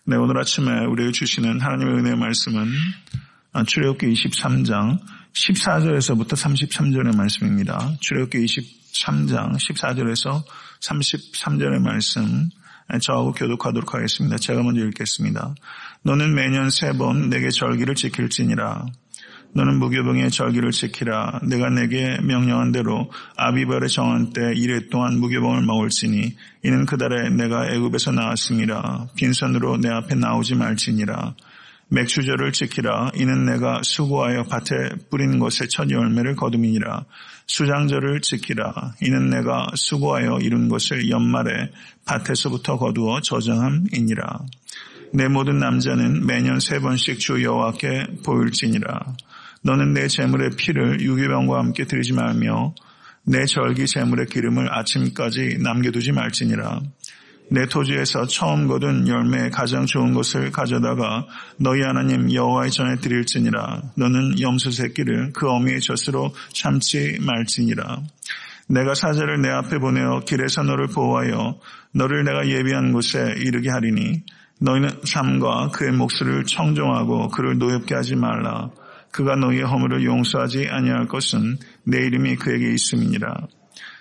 네, 오늘 아침에 우리에게 주시는 하나님의 은혜의 말씀은 출애굽기 23장 14절에서부터 33절의 말씀입니다. 출애굽기 23장 14절에서 33절의 말씀 저하고 교독하도록 하겠습니다. 제가 먼저 읽겠습니다. 너는 매년 3번 내게 절기를 지킬지니라. 너는 무교병의 절기를 지키라. 내가 내게 명령한 대로 아비벌의 정한 때 1회 동안 무교병을 먹을지니 이는 그달에 내가 애굽에서 나왔음이라. 빈손으로 내 앞에 나오지 말지니라. 맥추절을 지키라. 이는 내가 수고하여 밭에 뿌린 것의 첫 열매를 거둠이니라. 수장절을 지키라. 이는 내가 수고하여 이룬 것을 연말에 밭에서부터 거두어 저장함이니라. 내 모든 남자는 매년 3번씩 주 여호와께 보일지니라. 너는 내 제물의 피를 유기병과 함께 드리지 말며 내 절기 제물의 기름을 아침까지 남겨두지 말지니라. 내 토지에서 처음 거둔 열매의 가장 좋은 것을 가져다가 너희 하나님 여호와의 전에 드릴지니라. 너는 염소 새끼를 그 어미의 젖으로 참지 말지니라. 내가 사자를 내 앞에 보내어 길에서 너를 보호하여 너를 내가 예비한 곳에 이르게 하리니 너희는 삶과 그의 목소리를 청종하고 그를 노엽게 하지 말라. 그가 너희의 허물을 용서하지 아니할 것은 내 이름이 그에게 있음이니라.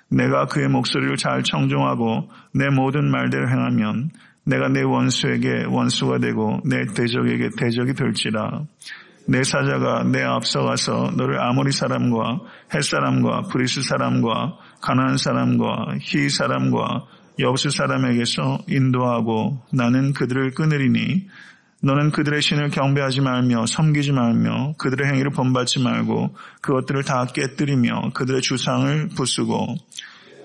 내가 그의 목소리를 잘 청종하고 내 모든 말대로 행하면 내가 내 원수에게 원수가 되고 내 대적에게 대적이 될지라. 내 사자가 내 앞서가서 너를 아모리 사람과 헷 사람과 브리스 사람과 가나안 사람과 히 사람과 여부스 사람에게서 인도하고 나는 그들을 끊으리니 너는 그들의 신을 경배하지 말며 섬기지 말며 그들의 행위를 본받지 말고 그것들을 다 깨뜨리며 그들의 주상을 부수고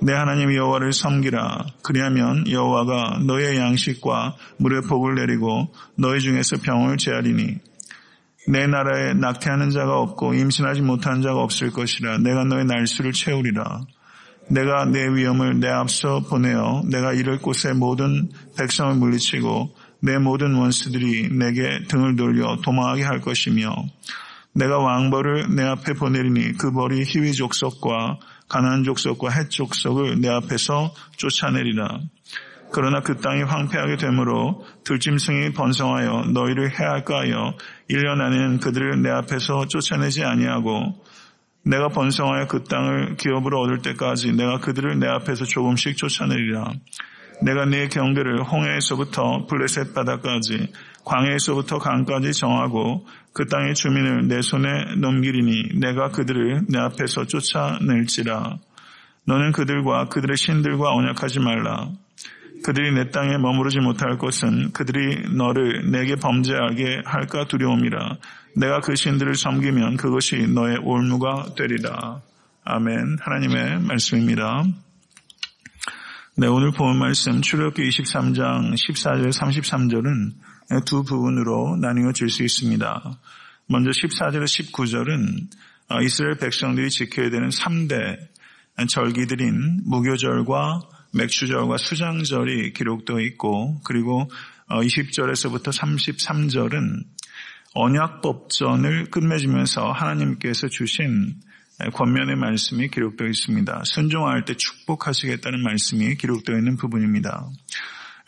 내 하나님 여호와를 섬기라. 그리하면 여호와가 너의 양식과 물의 복을 내리고 너희 중에서 병을 제하리니 내 나라에 낙태하는 자가 없고 임신하지 못하는 자가 없을 것이라. 내가 너의 날수를 채우리라. 내가 내 위엄을 내 앞서 보내어 내가 이를 곳의 모든 백성을 물리치고 내 모든 원수들이 내게 등을 돌려 도망하게 할 것이며 내가 왕벌을 내 앞에 보내리니 그 벌이 히위 족속과 가나안 족속과 헷 족속을 내 앞에서 쫓아내리라. 그러나 그 땅이 황폐하게 되므로 들짐승이 번성하여 너희를 해할까 하여 1년 안에는 그들을 내 앞에서 쫓아내지 아니하고 내가 번성하여 그 땅을 기업으로 얻을 때까지 내가 그들을 내 앞에서 조금씩 쫓아내리라. 내가 네 경계를 홍해에서부터 블레셋 바다까지 광해에서부터 강까지 정하고 그 땅의 주민을 내 손에 넘기리니 내가 그들을 내 앞에서 쫓아낼지라. 너는 그들과 그들의 신들과 언약하지 말라. 그들이 내 땅에 머무르지 못할 것은 그들이 너를 내게 범죄하게 할까 두려움이라. 내가 그 신들을 섬기면 그것이 너의 올무가 되리라. 아멘. 하나님의 말씀입니다. 네, 오늘 본 말씀 출애굽기 23장 14절 33절은 두 부분으로 나뉘어 질 수 있습니다. 먼저 14절에서 19절은 이스라엘 백성들이 지켜야 되는 3대 절기들인 무교절과 맥추절과 수장절이 기록되어 있고 그리고 20절에서부터 33절은 언약법전을 끝맺으면서 하나님께서 주신 권면의 말씀이 기록되어 있습니다. 순종할 때 축복하시겠다는 말씀이 기록되어 있는 부분입니다.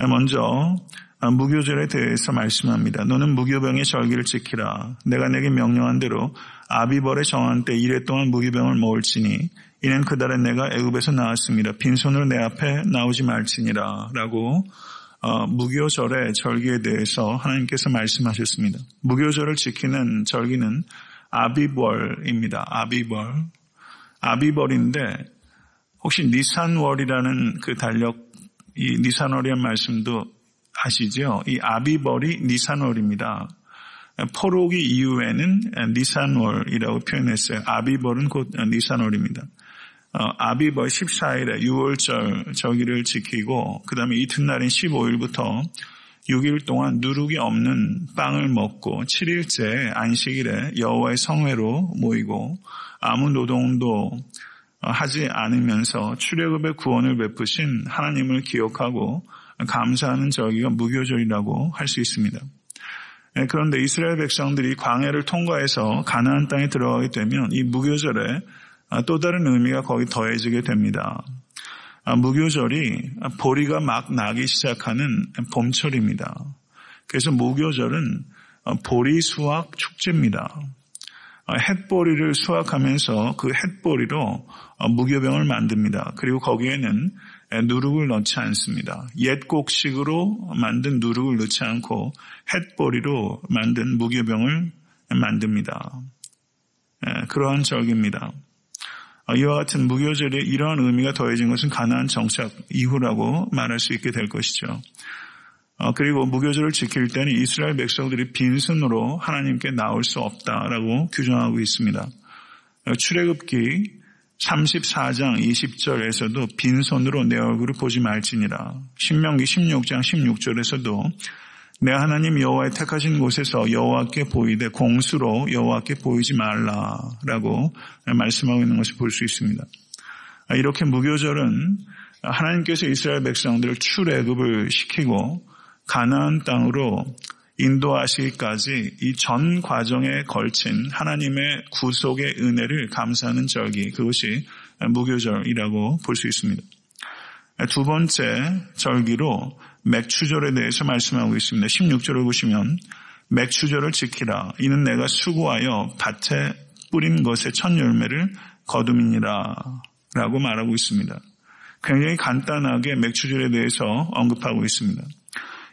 먼저 무교절에 대해서 말씀합니다. 너는 무교병의 절기를 지키라. 내가 내게 명령한 대로 아비벌의 정한 때 1회 동안 무교병을 먹을지니 이는 그달에 내가 애굽에서 나왔습니다. 빈손으로 내 앞에 나오지 말지니라 라고 무교절의 절기에 대해서 하나님께서 말씀하셨습니다. 무교절을 지키는 절기는 아비벌입니다. 아비벌인데 혹시 니산월이라는 그 달력, 이 니산월이라는 말씀도 아시죠? 이 아비벌이 니산월입니다. 포로기 이후에는 니산월이라고 표현했어요. 아비벌은 곧 니산월입니다. 아비벌 14일에 6월절 절기를 지키고 그 다음에 이튿날인 15일부터 6일 동안 누룩이 없는 빵을 먹고 7일째 안식일에 여호와의 성회로 모이고 아무 노동도 하지 않으면서 출애굽의 구원을 베푸신 하나님을 기억하고 감사하는 절기가 무교절이라고 할 수 있습니다. 그런데 이스라엘 백성들이 광야를 통과해서 가나안 땅에 들어가게 되면 이 무교절에 또 다른 의미가 거기 더해지게 됩니다. 무교절이 보리가 막 나기 시작하는 봄철입니다. 그래서 무교절은 보리 수확 축제입니다. 햇보리를 수확하면서 그 햇보리로 무교병을 만듭니다. 그리고 거기에는 누룩을 넣지 않습니다. 옛 곡식으로 만든 누룩을 넣지 않고 햇보리로 만든 무교병을 만듭니다. 그러한 절기입니다. 이와 같은 무교절에 이러한 의미가 더해진 것은 가나안 정착 이후라고 말할 수 있게 될 것이죠. 그리고 무교절을 지킬 때는 이스라엘 백성들이 빈손으로 하나님께 나올 수 없다라고 규정하고 있습니다. 출애굽기 34장 20절에서도 빈손으로 내 얼굴을 보지 말지니라. 신명기 16장 16절에서도 내 하나님 여호와의 택하신 곳에서 여호와께 보이되 공수로 여호와께 보이지 말라라고 말씀하고 있는 것을 볼 수 있습니다. 이렇게 무교절은 하나님께서 이스라엘 백성들을 출애굽을 시키고 가나안 땅으로 인도하시기까지 이 전 과정에 걸친 하나님의 구속의 은혜를 감사하는 절기, 그것이 무교절이라고 볼 수 있습니다. 두 번째 절기로 맥추절에 대해서 말씀하고 있습니다. 16절을 보시면 맥추절을 지키라. 이는 내가 수고하여 밭에 뿌린 것의 첫 열매를 거둠이니라 라고 말하고 있습니다. 굉장히 간단하게 맥추절에 대해서 언급하고 있습니다.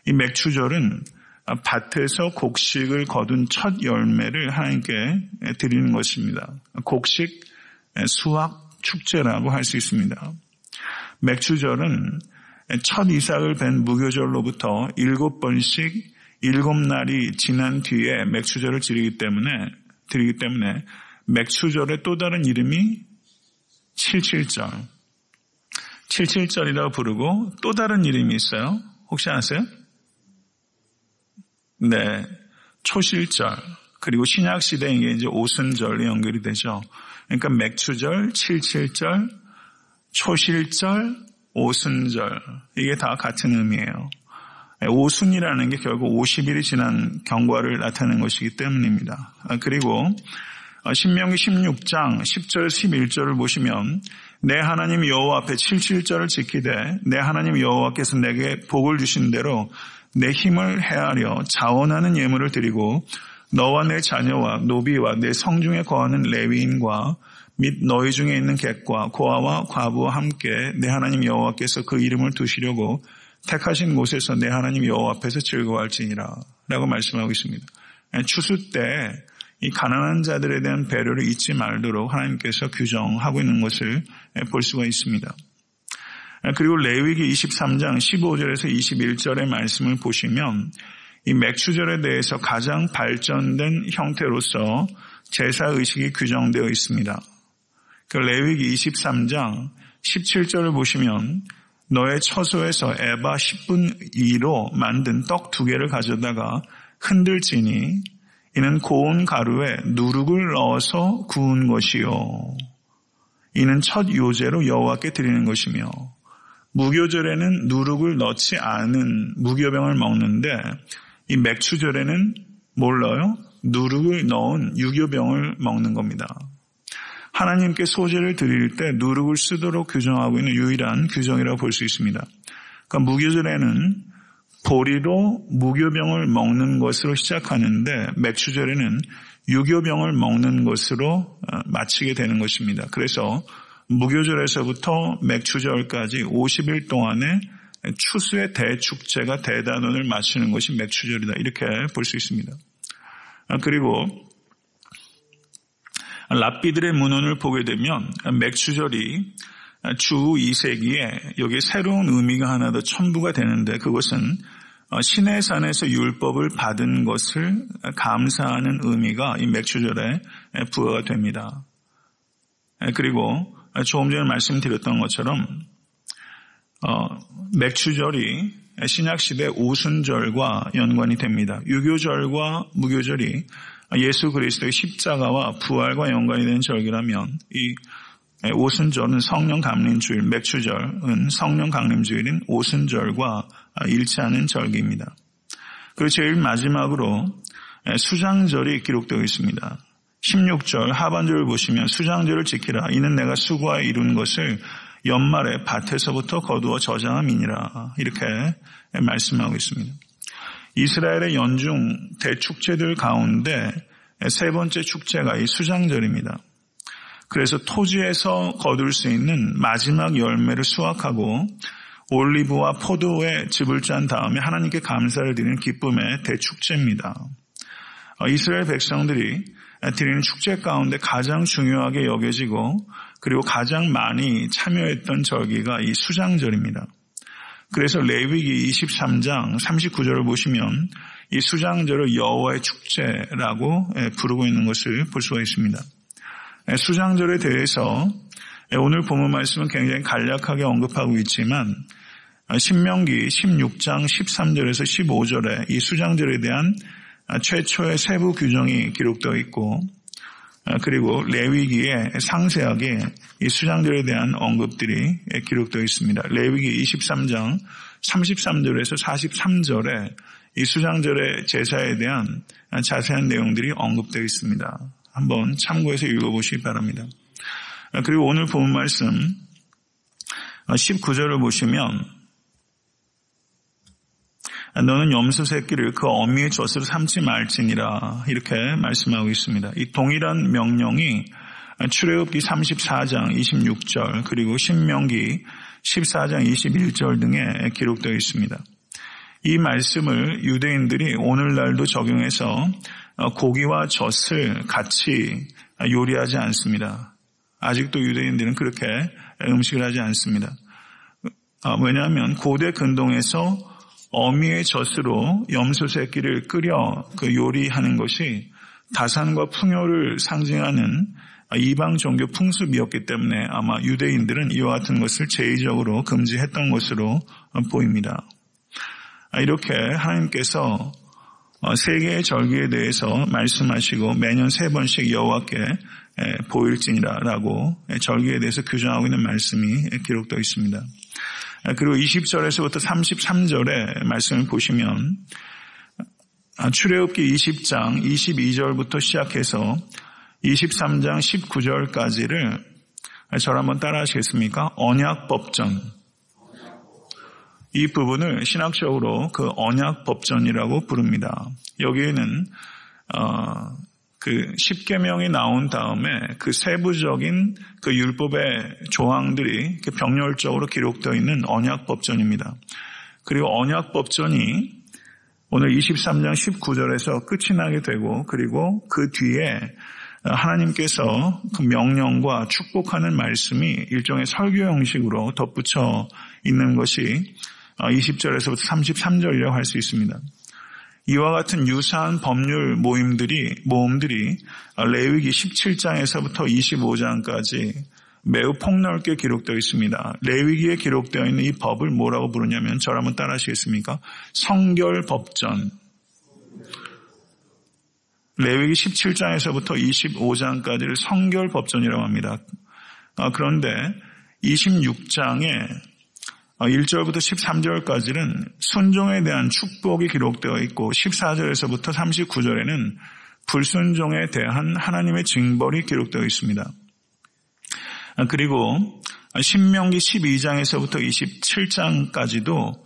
이 맥추절은 밭에서 곡식을 거둔 첫 열매를 하나님께 드리는 것입니다. 곡식 수확 축제라고 할 수 있습니다. 맥추절은 첫 이삭을 벤 무교절로부터 7번씩 7날이 지난 뒤에 맥추절을 드리기 때문에 맥추절의 또 다른 이름이 77절. 77절이라고 부르고 또 다른 이름이 있어요. 혹시 아세요? 네, 초실절. 그리고 신약 시대에 이제 오순절이 연결이 되죠. 그러니까 맥추절, 77절, 초실절, 오순절. 이게 다 같은 의미예요. 오순이라는 게 결국 50일이 지난 경과를 나타내는 것이기 때문입니다. 그리고 신명기 16장 10절 11절을 보시면 내 하나님 여호와 앞에 77절을 지키되 내 하나님 여호와께서 내게 복을 주신 대로 내 힘을 헤아려 자원하는 예물을 드리고 너와 내 자녀와 노비와 내 성중에 거하는 레위인과 및 너희 중에 있는 객과 고아와 과부와 함께 내 하나님 여호와께서 그 이름을 두시려고 택하신 곳에서 내 하나님 여호와 앞에서 즐거워할지니라 라고 말씀하고 있습니다. 추수 때 이 가난한 자들에 대한 배려를 잊지 말도록 하나님께서 규정하고 있는 것을 볼 수가 있습니다. 그리고 레위기 23장 15절에서 21절의 말씀을 보시면 이 맥추절에 대해서 가장 발전된 형태로서 제사의식이 규정되어 있습니다. 그 레위기 23장 17절을 보시면 너의 처소에서 에바 10분 2로 만든 떡 2개를 가져다가 흔들지니 이는 고운 가루에 누룩을 넣어서 구운 것이요. 이는 첫 요제로 여호와께 드리는 것이며 무교절에는 누룩을 넣지 않은 무교병을 먹는데 이 맥추절에는 뭘 넣어요? 누룩을 넣은 유교병을 먹는 겁니다. 하나님께 소제를 드릴 때 누룩을 쓰도록 규정하고 있는 유일한 규정이라고 볼 수 있습니다. 그러니까 무교절에는 보리로 무교병을 먹는 것으로 시작하는데 맥추절에는 유교병을 먹는 것으로 마치게 되는 것입니다. 그래서 무교절에서부터 맥추절까지 50일 동안의 추수의 대축제가 대단원을 마치는 것이 맥추절이다. 이렇게 볼 수 있습니다. 그리고 랍비들의 문헌을 보게 되면 맥추절이 주 2세기에 여기에 새로운 의미가 하나 더 첨부가 되는데 그것은 시내산에서 율법을 받은 것을 감사하는 의미가 이 맥추절에 부여가 됩니다. 그리고 조금 전에 말씀드렸던 것처럼 맥추절이 신약시대 오순절과 연관이 됩니다. 유교절과 무교절이 예수 그리스도의 십자가와 부활과 연관이 되는 절기라면 이 오순절은 성령 강림주일, 맥추절은 성령 강림주일인 오순절과 일치하는 절기입니다. 그리고 제일 마지막으로 수장절이 기록되어 있습니다. 16절 하반절을 보시면 수장절을 지키라. 이는 내가 수고하여 이룬 것을 연말에 밭에서부터 거두어 저장함이니라. 이렇게 말씀하고 있습니다. 이스라엘의 연중 대축제들 가운데 세 번째 축제가 이 수장절입니다. 그래서 토지에서 거둘 수 있는 마지막 열매를 수확하고 올리브와 포도의 즙을 짠 다음에 하나님께 감사를 드리는 기쁨의 대축제입니다. 이스라엘 백성들이 드리는 축제 가운데 가장 중요하게 여겨지고 그리고 가장 많이 참여했던 절기가 이 수장절입니다. 그래서 레위기 23장 39절을 보시면 이 수장절을 여호와의 축제라고 부르고 있는 것을 볼 수가 있습니다. 수장절에 대해서 오늘 본문 말씀은 굉장히 간략하게 언급하고 있지만 신명기 16장 13절에서 15절에 이 수장절에 대한 최초의 세부 규정이 기록되어 있고 그리고 레위기에 상세하게 이 수장절에 대한 언급들이 기록되어 있습니다. 레위기 23장 33절에서 43절에 이 수장절의 제사에 대한 자세한 내용들이 언급되어 있습니다. 한번 참고해서 읽어보시기 바랍니다. 그리고 오늘 본 말씀 19절을 보시면 너는 염소 새끼를 그 어미의 젖으로 삼지 말지니라 이렇게 말씀하고 있습니다. 이 동일한 명령이 출애굽기 34장 26절 그리고 신명기 14장 21절 등에 기록되어 있습니다. 이 말씀을 유대인들이 오늘날도 적용해서 고기와 젖을 같이 요리하지 않습니다. 아직도 유대인들은 그렇게 음식을 하지 않습니다. 왜냐하면 고대 근동에서 어미의 젖으로 염소 새끼를 끓여 요리하는 것이 다산과 풍요를 상징하는 이방 종교 풍습이었기 때문에 아마 유대인들은 이와 같은 것을 제의적으로 금지했던 것으로 보입니다. 이렇게 하나님께서 세 개의 절기에 대해서 말씀하시고 매년 3번씩 여호와께 보일지니라라고 절기에 대해서 규정하고 있는 말씀이 기록되어 있습니다. 그리고 20절에서부터 33절의 말씀을 보시면 출애굽기 20장 22절부터 시작해서 23장 19절까지를 저를 한번 따라 하시겠습니까? 언약법전. 이 부분을 신학적으로 그 언약법전이라고 부릅니다. 여기에는 그 10계명이 나온 다음에 그 세부적인 그 율법의 조항들이 병렬적으로 기록되어 있는 언약법전입니다. 그리고 언약법전이 오늘 23장 19절에서 끝이 나게 되고 그리고 그 뒤에 하나님께서 그 명령과 축복하는 말씀이 일종의 설교 형식으로 덧붙여 있는 것이 20절에서부터 33절이라고 할 수 있습니다. 이와 같은 유사한 법률 모음들이 레위기 17장에서부터 25장까지 매우 폭넓게 기록되어 있습니다. 레위기에 기록되어 있는 이 법을 뭐라고 부르냐면 저를 한번 따라 하시겠습니까? 성결법전. 레위기 17장에서부터 25장까지를 성결법전이라고 합니다. 그런데 26장에 1절부터 13절까지는 순종에 대한 축복이 기록되어 있고 14절에서부터 39절에는 불순종에 대한 하나님의 징벌이 기록되어 있습니다. 그리고 신명기 12장에서부터 27장까지도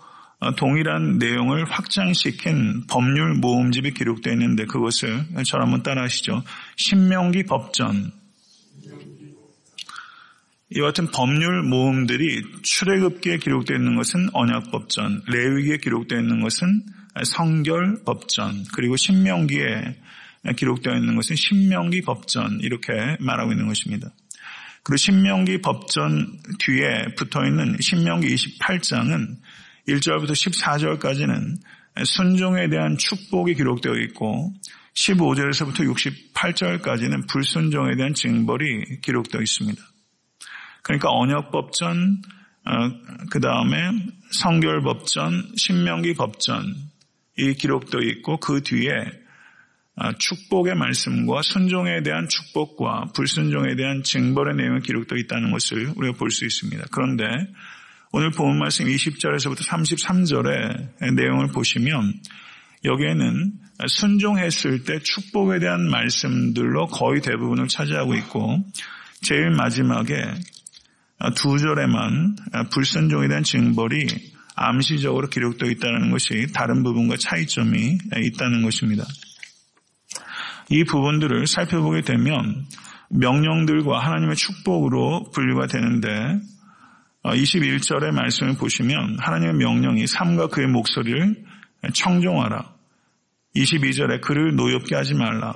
동일한 내용을 확장시킨 법률 모음집이 기록되어 있는데 그것을 저를 한번 따라 하시죠. 신명기 법전. 이와 같은 법률 모음들이 출애굽기에 기록되어 있는 것은 언약법전, 레위기에 기록되어 있는 것은 성결법전, 그리고 신명기에 기록되어 있는 것은 신명기 법전 이렇게 말하고 있는 것입니다. 그리고 신명기 법전 뒤에 붙어있는 신명기 28장은 1절부터 14절까지는 순종에 대한 축복이 기록되어 있고 15절에서부터 68절까지는 불순종에 대한 징벌이 기록되어 있습니다. 그러니까 언약법전, 그 다음에 성결법전, 신명기 법전이 기록되어 있고 그 뒤에 축복의 말씀과 순종에 대한 축복과 불순종에 대한 징벌의 내용이 기록되어 있다는 것을 우리가 볼 수 있습니다. 그런데 오늘 본문 말씀 20절에서부터 33절의 내용을 보시면 여기에는 순종했을 때 축복에 대한 말씀들로 거의 대부분을 차지하고 있고 제일 마지막에 2절에만 불순종에 대한 징벌이 암시적으로 기록되어 있다는 것이 다른 부분과 차이점이 있다는 것입니다. 이 부분들을 살펴보게 되면 명령들과 하나님의 축복으로 분류가 되는데 21절의 말씀을 보시면 하나님의 명령이 삶과 그의 목소리를 청종하라. 22절에 그를 노엽게 하지 말라.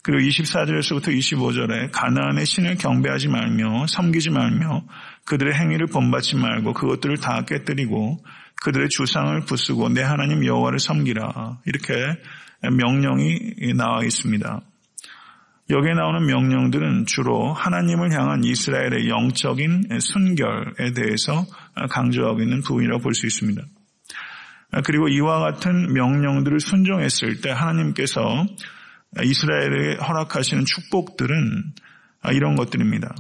그리고 24절에서부터 25절에 가나안의 신을 경배하지 말며 섬기지 말며 그들의 행위를 본받지 말고 그것들을 다 깨뜨리고 그들의 주상을 부수고 내 하나님 여호와를 섬기라. 이렇게 명령이 나와 있습니다. 여기에 나오는 명령들은 주로 하나님을 향한 이스라엘의 영적인 순결에 대해서 강조하고 있는 부분이라고 볼 수 있습니다. 그리고 이와 같은 명령들을 순종했을 때 하나님께서 이스라엘에 허락하시는 축복들은 이런 것들입니다.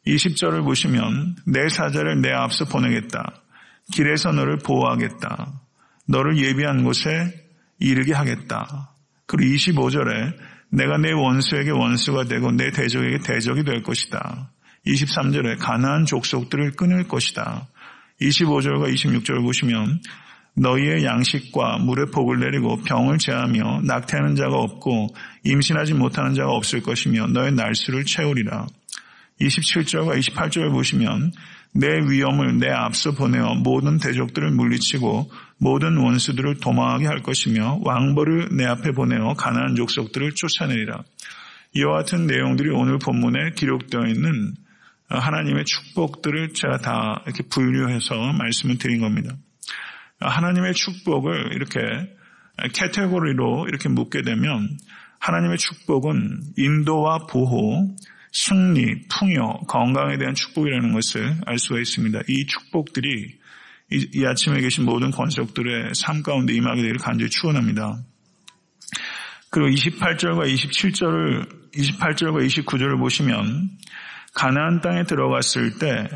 20절을 보시면 내 사자를 내 앞서 보내겠다. 길에서 너를 보호하겠다. 너를 예비한 곳에 이르게 하겠다. 그리고 25절에 내가 내 원수에게 원수가 되고 내 대적에게 대적이 될 것이다. 23절에 가나안 족속들을 끊을 것이다. 25절과 26절을 보시면 너희의 양식과 물의 복을 내리고 병을 제하며 낙태하는 자가 없고 임신하지 못하는 자가 없을 것이며 너의 날수를 채우리라. 27절과 28절을 보시면 내 위엄을 내 앞서 보내어 모든 대적들을 물리치고 모든 원수들을 도망하게 할 것이며 왕벌을 내 앞에 보내어 가나안 족속들을 쫓아내리라. 이와 같은 내용들이 오늘 본문에 기록되어 있는 하나님의 축복들을 제가 다 이렇게 분류해서 말씀을 드린 겁니다. 하나님의 축복을 이렇게 카테고리로 이렇게 묶게 되면 하나님의 축복은 인도와 보호, 승리, 풍요, 건강에 대한 축복이라는 것을 알 수가 있습니다. 이 축복들이 이 아침에 계신 모든 권속들의 삶 가운데 임하게 되기를 간절히 축원합니다. 그리고 28절과 29절을 보시면 가나안 땅에 들어갔을 때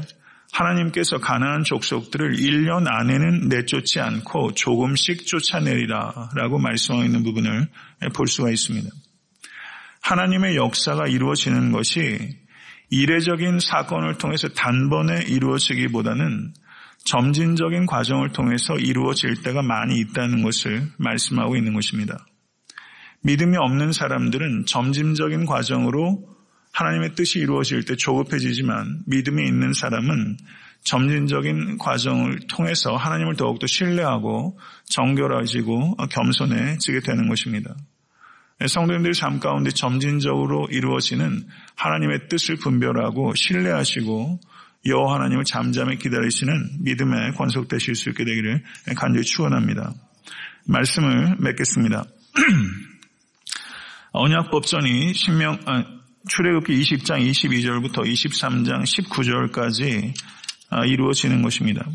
하나님께서 가나안 족속들을 1년 안에는 내쫓지 않고 조금씩 쫓아내리라 라고 말씀하고 있는 부분을 볼 수가 있습니다. 하나님의 역사가 이루어지는 것이 이례적인 사건을 통해서 단번에 이루어지기보다는 점진적인 과정을 통해서 이루어질 때가 많이 있다는 것을 말씀하고 있는 것입니다. 믿음이 없는 사람들은 점진적인 과정으로 하나님의 뜻이 이루어질 때 조급해지지만 믿음이 있는 사람은 점진적인 과정을 통해서 하나님을 더욱더 신뢰하고 정결해지고 겸손해지게 되는 것입니다. 성도님들의 삶 가운데 점진적으로 이루어지는 하나님의 뜻을 분별하고 신뢰하시고 여호와 하나님을 잠잠히 기다리시는 믿음에 권속되실 수 있게 되기를 간절히 축원합니다. 말씀을 맺겠습니다. 언약법전이 출애굽기 20장 22절부터 23장 19절까지 이루어지는 것입니다.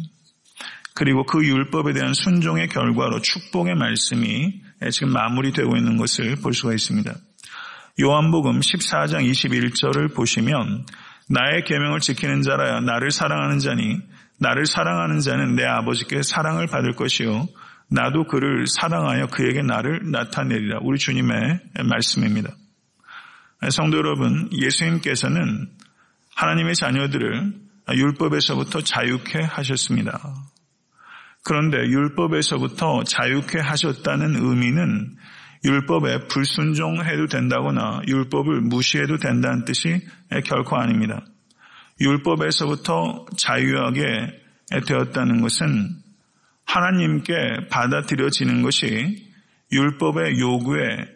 그리고 그 율법에 대한 순종의 결과로 축복의 말씀이 지금 마무리되고 있는 것을 볼 수가 있습니다. 요한복음 14장 21절을 보시면 나의 계명을 지키는 자라야 나를 사랑하는 자니 나를 사랑하는 자는 내 아버지께 사랑을 받을 것이요 나도 그를 사랑하여 그에게 나를 나타내리라. 우리 주님의 말씀입니다. 성도 여러분, 예수님께서는 하나님의 자녀들을 율법에서부터 자유케 하셨습니다. 그런데 율법에서부터 자유케 하셨다는 의미는 율법에 불순종해도 된다거나 율법을 무시해도 된다는 뜻이 결코 아닙니다. 율법에서부터 자유하게 되었다는 것은 하나님께 받아들여지는 것이 율법의 요구에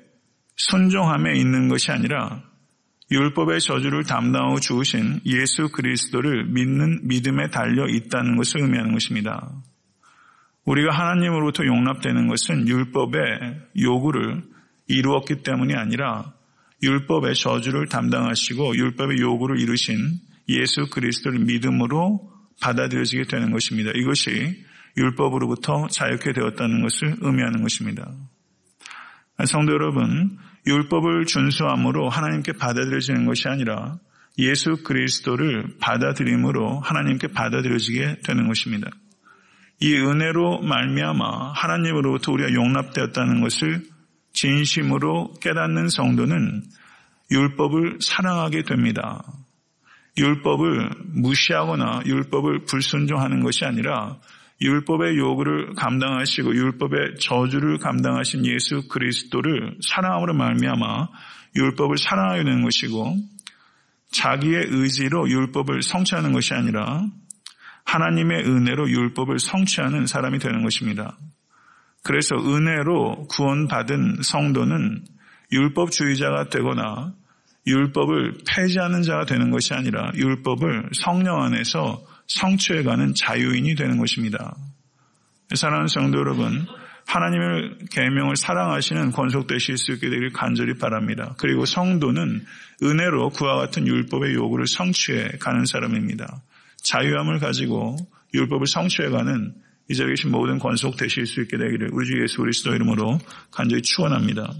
순종함에 있는 것이 아니라 율법의 저주를 담당하고 죽으신 예수 그리스도를 믿는 믿음에 달려 있다는 것을 의미하는 것입니다. 우리가 하나님으로부터 용납되는 것은 율법의 요구를 이루었기 때문이 아니라 율법의 저주를 담당하시고 율법의 요구를 이루신 예수 그리스도를 믿음으로 받아들여지게 되는 것입니다. 이것이 율법으로부터 자유케 되었다는 것을 의미하는 것입니다. 성도 여러분, 율법을 준수함으로 하나님께 받아들여지는 것이 아니라 예수 그리스도를 받아들임으로 하나님께 받아들여지게 되는 것입니다. 이 은혜로 말미암아 하나님으로부터 우리가 용납되었다는 것을 진심으로 깨닫는 성도는 율법을 사랑하게 됩니다. 율법을 무시하거나 율법을 불순종하는 것이 아니라 율법의 요구를 감당하시고 율법의 저주를 감당하신 예수 그리스도를 사랑함으로 말미암아 율법을 사랑하게 되는 것이고, 자기의 의지로 율법을 성취하는 것이 아니라 하나님의 은혜로 율법을 성취하는 사람이 되는 것입니다. 그래서 은혜로 구원받은 성도는 율법주의자가 되거나 율법을 폐지하는 자가 되는 것이 아니라 율법을 성령 안에서 성취해가는 자유인이 되는 것입니다. 사랑하는 성도 여러분, 하나님의 계명을 사랑하시는 권속되실 수 있게 되길 간절히 바랍니다. 그리고 성도는 은혜로 그와 같은 율법의 요구를 성취해 가는 사람입니다. 자유함을 가지고 율법을 성취해가는 이 자리에 계신 모든 권속되실 수 있게 되기를 우리 주 예수 그리스도 이름으로 간절히 축원합니다.